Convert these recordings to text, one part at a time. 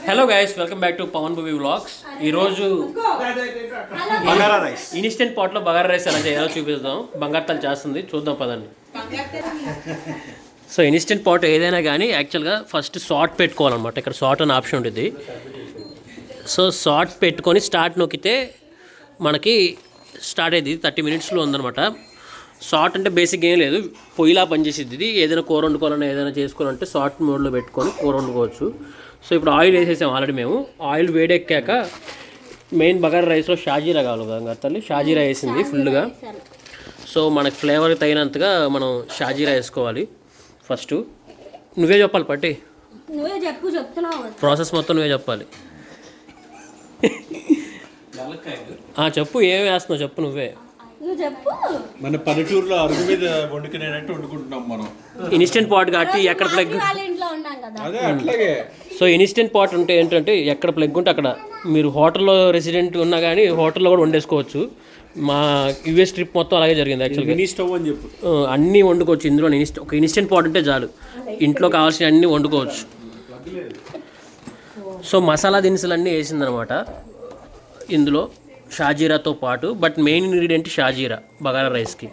Hello guys, welcome back to Pavan movie vlogs. ఈరోజు bagara rice, instant పాట్లో bagara rice ఎలా చేయాలో చూపిస్తాం. బంగారు చేస్తుంది, చూద్దాం పదండి. సో ఇన్స్టెంట్ పాట్ ఏదైనా కానీ యాక్చువల్గా ఫస్ట్ సాల్ట్ పెట్టుకోవాలన్నమాట. ఇక్కడ సాల్ట్ అనే ఆప్షన్ ఉంటుంది. సో సాల్ట్ పెట్టుకొని స్టార్ట్ నొక్కితే మనకి స్టార్ట్ అయ్యింది. 30 minutesలో ఉందన్నమాట. సాల్ట్ అంటే బేసిక్ ఏం లేదు, పొయ్యిలా పనిచేసేది ఇది. ఏదైనా కూర వండుకోవాలన్నా ఏదైనా చేసుకోవాలంటే సాల్ట్ మోడ్లో పెట్టుకొని కూర వండుకోవచ్చు. సో ఇప్పుడు ఆయిల్ వేసేసాం ఆల్రెడీ మేము. ఆయిల్ వేడెక్కాక మెయిన్ బగారా రైస్లో షాజీరా కావాలి కదా తల్లి, షాజీరా వేసింది ఫుల్గా. సో మనకు ఫ్లేవర్ తగినంతగా మనం షాజీరా వేసుకోవాలి. ఫస్ట్ నువ్వే చెప్పాలి పట్టి, ప్రాసెస్ మొత్తం నువ్వే చెప్పాలి. చెప్పు, ఏం వేస్తున్నావు చెప్పు నువ్వే. మన పల్లెటూరులో అరుగు మీద వండుకునేటట్టు వండుకుంటున్నాం మనం. ఇన్స్టెంట్ పాట్ కాబట్టి ఎక్కడ ప్లగ్, అదే అట్లాగే. సో ఇన్స్టెంట్ పాట్ ఉంటే ఏంటంటే ఎక్కడ ప్లగ్ ఉంటే అక్కడ మీరు హోటల్లో రెసిడెంట్ ఉన్నా కానీ హోటల్లో కూడా వండేసుకోవచ్చు. మా యూఎస్ ట్రిప్ మొత్తం అలాగే జరిగింది యాక్చువల్గా. మినీ స్టవ్ అని చెప్పు, అన్నీ వండుకోవచ్చు ఇందులో. ఒక ఇన్స్టెంట్ పాట్ ఉంటే చాలు, ఇంట్లో కావాల్సిన అన్నీ వండుకోవచ్చు. సో మసాలా దినుసులు అన్నీ వేసిందనమాట ఇందులో షాజీరాతో పాటు. బట్ మెయిన్ ఇంగ్రీడియంట్ షాజీరా బగారా రైస్కి.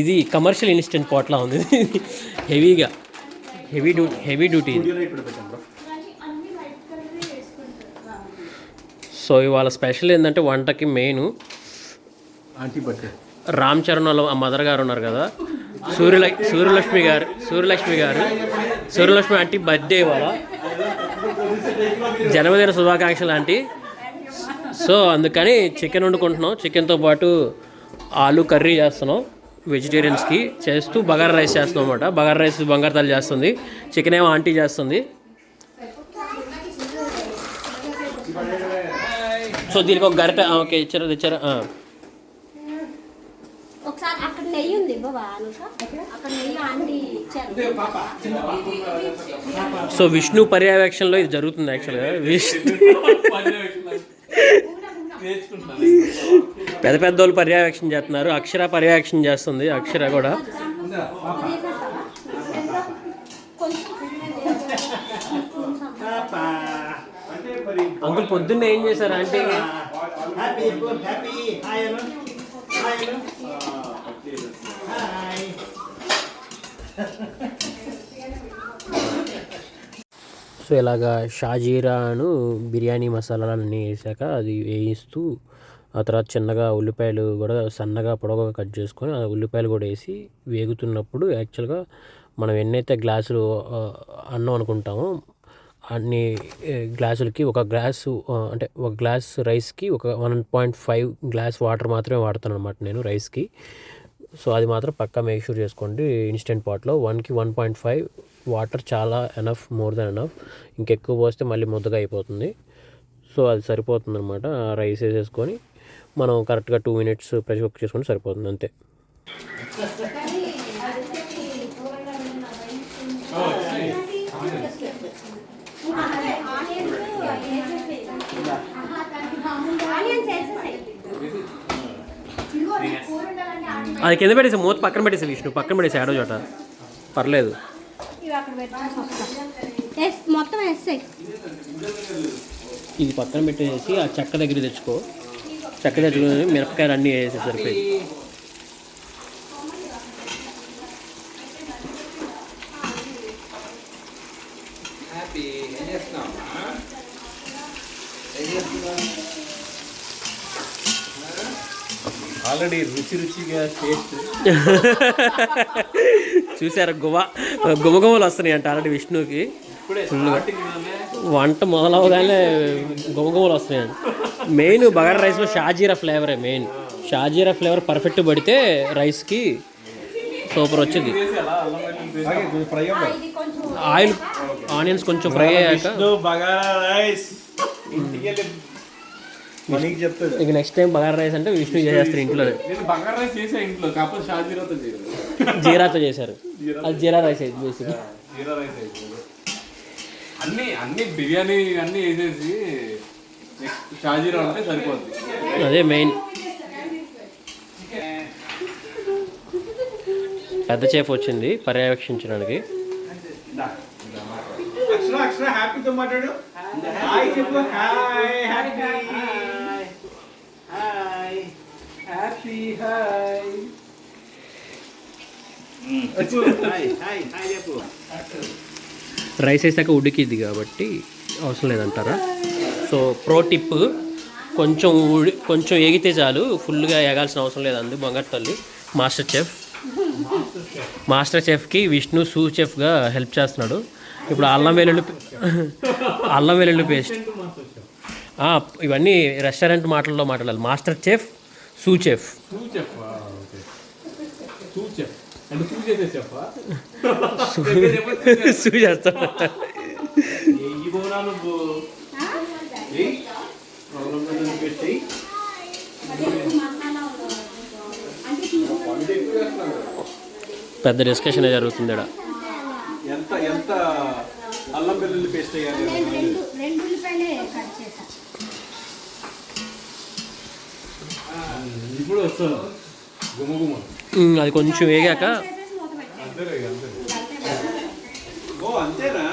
ఇది కమర్షియల్ ఇన్స్టెంట్ పాట్లా ఉంది. హెవీగా హెవీ డ్యూటీ. సో ఇవాళ స్పెషల్ ఏంటంటే వంటకి మెయిన్ రామ్ చరణ్ వాళ్ళ మదర్ గారు ఉన్నారు కదా, సూర్యలక్ష్మి ఆంటీ బర్త్డే ఇవాళ, జన్మదిన శుభాకాంక్షలు ఆంటీ. సో అందుకని చికెన్ వండుకుంటున్నాం. చికెన్తో పాటు ఆలు కర్రీ చేస్తున్నాం వెజిటేరియన్స్కి. చేస్తూ బగారా రైస్ చేస్తున్నాం అనమాట. బగారా రైస్ బంగారు చేస్తుంది, చికెన్ ఏమో ఆంటీ చేస్తుంది. సో దీనికి ఒక గరిట ఓకే తెచ్చారా. సో విష్ణు పర్యవేక్షణలో ఇది జరుగుతుంది యాక్చువల్గా. పెద్ద వాళ్ళు పర్యవేక్షణ చేస్తున్నారు. అక్షర పర్యవేక్షణ చేస్తుంది. అక్షర కూడా అంకుల్ పొద్దున్నే ఏం చేశారు అంటే సో ఇలాగా షాజీరాను బిర్యానీ మసాలాలన్నీ వేసాక అది వేయిస్తూ ఆ తర్వాత చిన్నగా ఉల్లిపాయలు కూడా సన్నగా పొడవుగా కట్ చేసుకొని ఆ ఉల్లిపాయలు కూడా వేసి వేగుతున్నప్పుడు యాక్చువల్గా మనం ఎన్నైతే గ్లాసులు అన్నం అనుకుంటామో అన్ని గ్లాసులకి ఒక గ్లాసు అంటే ఒక గ్లాస్ రైస్కి ఒక 1.5 గ్లాస్ వాటర్ మాత్రమే వాడతాను అనమాట నేను రైస్కి. సో అది మాత్రం పక్కా మేక్ షూర్ చేసుకోండి. ఇన్స్టెంట్ పాట్లో 1కి 1.5 వాటర్ చాలా ఎనఫ్, మోర్ దెన్ ఎనఫ్. ఇంకెక్కువ పోస్తే మళ్ళీ ముద్దగా అయిపోతుంది. సో అది సరిపోతుంది అనమాట. రైస్ వేసేసుకొని మనం కరెక్ట్గా 2 minutes ప్రెషర్ కుక్ చేసుకొని సరిపోతుంది అంతే. అది కింద పెట్టేసి మూత పక్కన పెట్టేసి విష్ణు పక్కన పెట్టేసి ఆడో చోట పర్లేదు. ఇది పక్కన పెట్టేసి ఆ చెక్క దగ్గర తెచ్చుకో. చెక్క తెచ్చుకొని మిరపకాయలు అన్నీ వేసేసి సరిపోయి. ఆల్రెడీ రుచిగా టేస్ట్ చూసారా, గుమగుమలు వస్తున్నాయి అంట ఆల్రెడీ విష్ణుకి. వంట మొదలవగానే గుమగుమలు వస్తున్నాయండి. మెయిన్ బగారా రైస్లో షాజీరా ఫ్లేవరే మెయిన్. షాజీరా ఫ్లేవర్ పర్ఫెక్ట్ పడితే రైస్కి సూపర్ వచ్చింది. ఆయిల్ ఆనియన్స్ కొంచెం ఫ్రై అయ్యాక బగారా రైస్ ఇక నెక్స్ట్ టైం బగారా రైస్ అంటే విష్ణు చేసేస్తారు ఇంట్లో. జీరాతో చేశారు, అది జీరా రైస్ అయితే బేసిక్. అన్ని బిర్యానీ అన్నీ వేసేసి షాజీరా అంటే సరిపోద్ది. అదే మెయిన్. పెద్ద చేఫ్ వచ్చింది పర్యవేక్షించడానికి. అక్షర హ్యాపీతో మాట్లాడు. హాయ్ చెప్పు. Hi happy. Hi happy. Hi చెప్పు. రైస్ వేసాక ఉడికిద్ది కాబట్టి అవసరం లేదంటారా? సో ప్రో టిప్, కొంచెం ఎగితే చాలు, ఫుల్గా ఎగాల్సిన అవసరం లేదండి. బంగారు తల్లి మాస్టర్ చెఫ్కి విష్ణు సూ చెఫ్గా హెల్ప్ చేస్తున్నాడు. ఇప్పుడు అల్లం వెల్లుల్లి పేస్ట్, ఇవన్నీ రెస్టారెంట్ మాటల్లో మాట్లాడాలి. మాస్టర్ చెఫ్, సూ చెఫ్. సూ చేస్తాడు. పెద్ద డిస్కషన్ జరుగుతుంది ఇక్కడ. ఎంత అల్లం వెల్లుల్లి పేస్ట్ వేయాలి? ఇప్పుడు వస్తుంది గుమగుమ. అది కొంచెం వేగాక అంతేనా?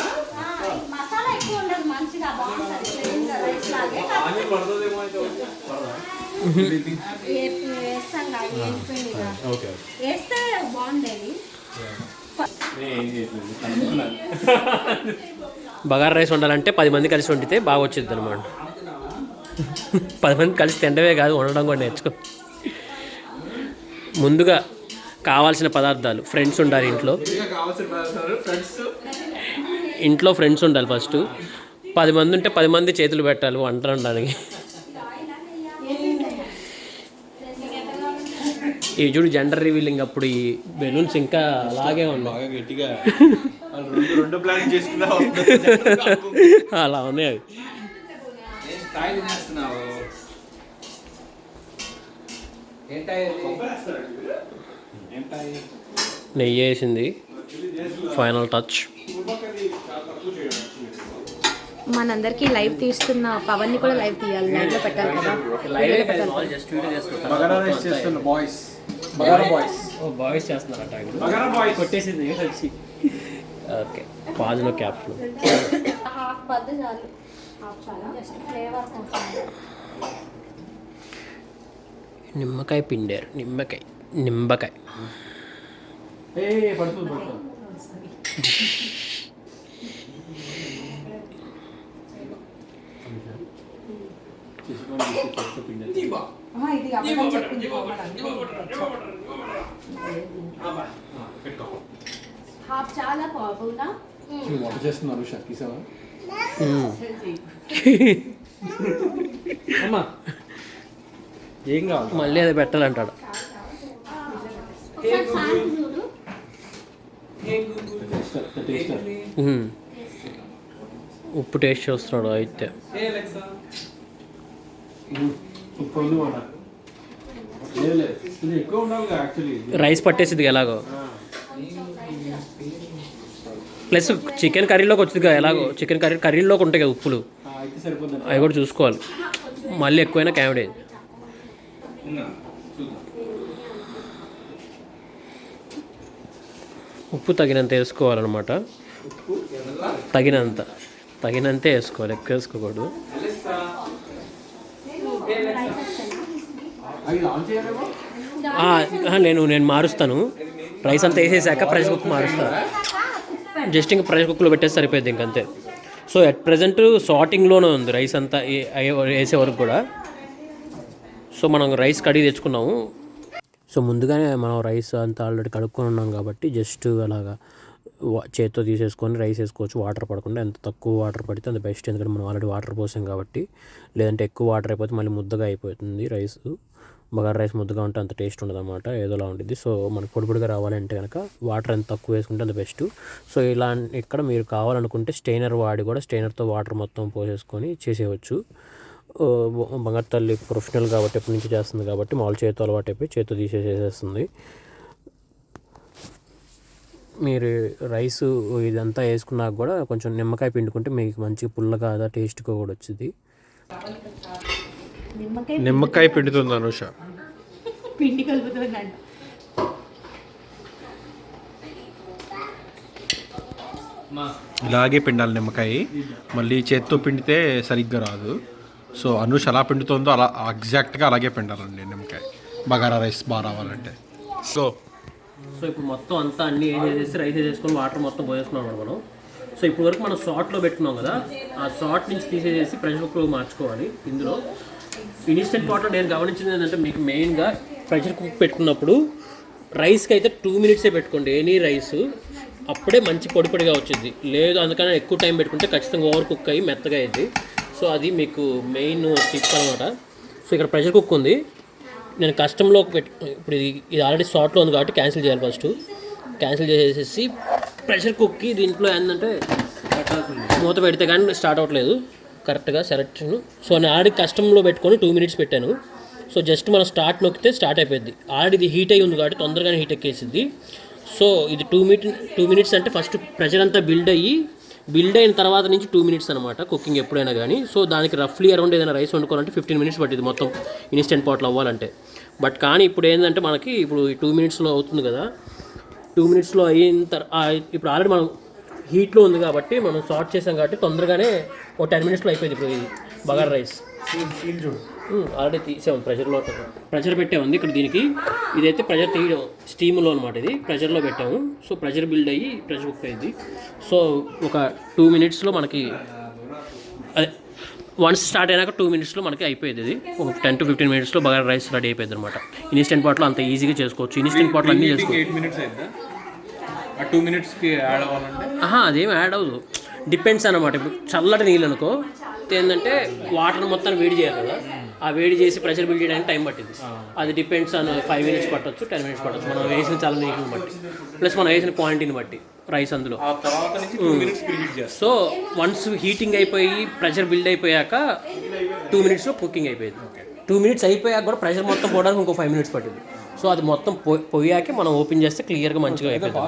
బగారా రైస్ వండాలంటే 10 మంది కలిసి వండితే బాగా వచ్చింది అనమాట. 10 మంది కలిసి తినడమే కాదు, వండడం కూడా నేర్చుకో. ముందుగా కావాల్సిన పదార్థాలు, ఫ్రెండ్స్ ఉండాలి ఇంట్లో ఫ్రెండ్స్ ఉండాలి ఫస్ట్. 10 మంది ఉంటే 10 మంది చేతులు పెట్టాలి వంట వండడానికి. ఈ చూడు జెండర్ రివీలింగ్ అప్పుడు ఈ బెలూన్స్ ఇంకా అలాగే ఉన్నాయి, గట్టిగా రెండు ప్లాన్ చేసుకున్నా అలా ఉన్నాయి అవి. నెయ్యి వేసింది, ఫైనల్ టచ్. మనందరికి లైవ్ తీస్తున్న పవన్ ని కూడా లైవ్ తీయాలి, లైవ్ లో పెట్టాలి కదా. బాయ్స్ చేస్తున్నారట, కొట్టేసింది. ఓకే, పాజ్లో క్యాప్స్లో నిమ్మకాయ పిండారు. నిమ్మకాయ వంట చేస్తున్నారు షక్కీసావా? ఏం కావాలి మళ్ళీ అది పెట్టాలంటాడు. ఉప్పు టేస్ట్ చూస్తున్నాడు అయితే. రైస్ పట్టేసింది ఎలాగో, ప్లస్ చికెన్ కర్రీలోకి వచ్చింది కదా ఎలాగో. చికెన్ కర్రీలోకి ఉంటాయి కదా ఉప్పులు, అవి కూడా చూసుకోవాలి. మళ్ళీ ఎక్కువైనా కామెడీ. ఉప్పు తగినంత వేసుకోవాలన్నమాట. తగినంతే వేసుకోవాలి, ఎక్కువ వేసుకోకూడదు. నేను మారుస్తాను. రైస్ అంతా వేసేసాక ప్రెషర్ కుక్ మారుస్తాను. జస్ట్ ఇంకా ప్రెషర్ కుక్కర్లో పెట్టేసి సరిపోయింది ఇంకంతే. సో అట్ ప్రజెంట్ సార్టింగ్లోనే ఉంది రైస్ అంతా వేసే వరకు కూడా. సో మనం రైస్ కడిగి తెచ్చుకున్నాము. సో ముందుగానే మనం రైస్ అంతా ఆల్రెడీ కడుక్కొని ఉన్నాం కాబట్టి జస్ట్ అలాగా చేత్తో తీసేసుకొని రైస్ వేసుకోవచ్చు, వాటర్ పడకుండా. ఎంత తక్కువ వాటర్ పడితే అంత బెస్ట్, ఎందుకంటే మనం ఆల్రెడీ వాటర్ పోసాం కాబట్టి. లేదంటే ఎక్కువ వాటర్ అయిపోతే మళ్ళీ ముద్దగా అయిపోతుంది రైస్. బగారా రైస్ ముద్దగా ఉంటే అంత టేస్ట్ ఉండదు అనమాట, ఏదోలా ఉంటుంది. సో మనకు పొడిగా రావాలంటే కనుక వాటర్ ఎంత తక్కువ వేసుకుంటే అంత బెస్ట్. సో ఇలా ఇక్కడ మీరు కావాలనుకుంటే స్టెయినర్ వాడి కూడా స్టెయినర్తో వాటర్ మొత్తం పోసేసుకొని చేసేయచ్చు. బంగారు తల్లి ప్రొఫెషనల్ కాబట్టి ఎప్పటి నుంచి చేస్తుంది కాబట్టి మామూలు చేతితో అలవాటు అయిపోయి చేతితో తీసేసేస్తుంది. మీరు రైస్ ఇదంతా వేసుకున్నాక కూడా కొంచెం నిమ్మకాయ పిండుకుంటే మీకు మంచి పుల్లగా టేస్ట్గా కూడా వచ్చింది. నిమ్మకాయ పిండుతుంది అనుష. పిండి కలుపుతుందంట. ఇలాగే పిండాలి నిమ్మకాయ, మళ్ళీ చేత్తో పిండితే సరిగ్గా రాదు. సో అనుష ఎలా పిండుతుందో అలా ఎగ్జాక్ట్గా అలాగే పిండాలండి నిమ్మకాయ, బగారా రైస్ బాగా రావాలంటే. సో ఇప్పుడు మొత్తం అంతా అన్ని వేసేసి రైస్ వేసుకొని వాటర్ మొత్తం పోసేసుకున్నాం మనం. సో ఇప్పుడు వరకు మనం సాట్లో పెట్టుకున్నాం కదా, ఆ సాట్ నుంచి తీసేసి ప్రెషర్ కుక్కర్లో మార్చుకోవాలి. ఇందులో ఇన్స్టెంట్ పాట్లో నేను గమనించింది ఏంటంటే, మీకు మెయిన్గా ప్రెషర్ కుక్ పెట్టుకున్నప్పుడు రైస్కి అయితే 2 minutes పెట్టుకోండి ఎనీ రైస్, అప్పుడే మంచి పొడి పొడిగా వచ్చింది. లేదు అందుకని ఎక్కువ టైం పెట్టుకుంటే ఖచ్చితంగా ఓవర్ కుక్ అయ్యి మెత్తగా అయింది. సో అది మీకు మెయిన్ టిప్ అనమాట. సో ఇక్కడ ప్రెషర్ కుక్ ఉంది, నేను కస్టంలో ఇప్పుడు ఇది ఆల్రెడీ షార్ట్లో ఉంది కాబట్టి క్యాన్సిల్ చేయాలి. ఫస్ట్ క్యాన్సిల్ చేసేసి ప్రెషర్ కుక్కి దీంట్లో ఏంటంటే మూత పెడితే కానీ స్టార్ట్ అవ్వట్లేదు కరెక్ట్గా సెలెక్షన్. సో నేను ఆల్రెడీ కస్టంలో పెట్టుకొని 2 minutes పెట్టాను. సో జస్ట్ మనం స్టార్ట్ నొక్కితే స్టార్ట్ అయిపోయింది. ఆల్రెడీ ఇది హీట్ అయ్యి ఉంది కాబట్టి తొందరగానే హీట్ ఎక్కేసింది. సో ఇది 2 minutes అంటే ఫస్ట్ ప్రెషర్ అంతా బిల్డ్ అయిన తర్వాత నుంచి 2 minutes అనమాట కుకింగ్ ఎప్పుడైనా కానీ. సో దానికి రఫ్లీ అరౌండ్ ఏదైనా రైస్ వండుకోవాలంటే 15 minutes పట్టింది మొత్తం ఇన్స్టెంట్ పాట్లో అవ్వాలంటే. బట్ కానీ ఇప్పుడు ఏంటంటే మనకి ఇప్పుడు ఈ 2 minutesలో అవుతుంది కదా. 2 minutesలో అయిన ఇప్పుడు ఆల్రెడీ మనం హీట్లో ఉంది కాబట్టి మనం సార్ట్ చేసాం కాబట్టి తొందరగానే 10 minutesలో అయిపోయింది. ఇప్పుడు ఇది బగారా రైస్ ఆల్రెడీ తీసాము, ప్రెషర్ పెట్టే ఉంది ఇక్కడ. దీనికి ఇదైతే ప్రెషర్ తీయడం స్టీమ్లో అనమాట, ఇది ప్రెషర్లో పెట్టాము. సో ప్రెషర్ బిల్డ్ అయ్యి ప్రెషర్ కుక్ అయింది. సో ఒక 2 minutesలో మనకి అదే వన్స్ స్టార్ట్ అయినాక 2 minutesలో మనకి అయిపోయింది. ఇది ఒక 10 to 15 minutesలో బగారా రైస్ రెడీ అయిపోయింది అనమాట. ఇన్స్టెంట్ పాట్లో అంత ఈజీగా చేసుకోవచ్చు. ఇన్స్టెంట్ పాట్లో అన్నీ చేసుకోవచ్చు. 8 minutes అయిందా 2 minutesకి యాడ్ అవ్వాలంటే? అదేం యాడ్ అవ్వదు, డిపెండ్స్ అనమాట. ఇప్పుడు చల్లటి నీళ్ళు అనుకో ఏంటంటే వాటర్ మొత్తం వేడి చేయాలి కదా, ఆ వేడి చేసి ప్రెషర్ బిల్డ్ చేయడానికి టైం పట్టింది. అది డిపెండ్స్ ఆన్ 5 minutes పట్టొచ్చు, 10 minutes పట్టొచ్చు, మనం వేసిన చాలా నీళ్ళని బట్టి ప్లస్ మనం వేసిన క్వాంటిటీని బట్టి రైస్ అందులో. సో వన్స్ హీటింగ్ అయిపోయి ప్రెషర్ బిల్డ్ అయిపోయాక 2 minutesలో కుకింగ్ అయిపోయింది. 2 minutes అయిపోయాక కూడా ప్రెషర్ మొత్తం పోవడానికి ఇంకో 5 minutes పట్టింది. సో అది మొత్తం పోయాకే మనం ఓపెన్ చేస్తే క్లియర్గా మంచిగా అయిపోయింది.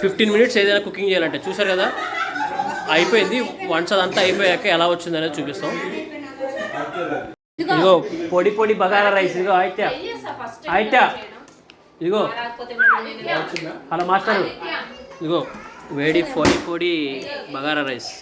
15 minutes ఏదైనా కుకింగ్ చేయాలంటే చూసారు కదా అయిపోయింది. వన్స్ అదంతా అయిపోయాక ఎలా వచ్చింది అనేది చూపిస్తాం. ఇదిగో పొడి పొడి బగారా రైస్, ఇదిగో అయితే ఇదిగో హలో మాస్టర్, ఇదిగో వేడి పొడి పొడి బగారా రైస్.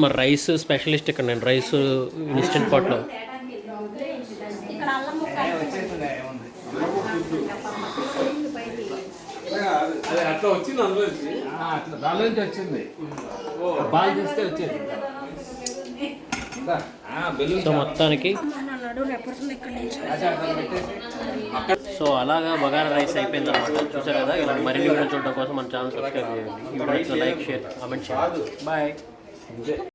మరి రైస్ స్పెషలిస్ట్ ఇక్కడ నేను, రైస్ ఇన్స్టెంట్ పాట్లో. అట్లా వచ్చింది, దానిలో నుంచి వచ్చింది, బాల్ తీస్తే వచ్చేది. సో మొత్తానికి సో అలాగా బగారా రైస్ అయిపోయింది అనమాట. చూసారు కదా, ఇలా మరిన్ని వీడియోలు చూడడం కోసం మన ఛానల్ సబ్స్క్రైబ్ చేయండి. లైక్, షేర్, కామెంట్ చేయండి. బాయ్.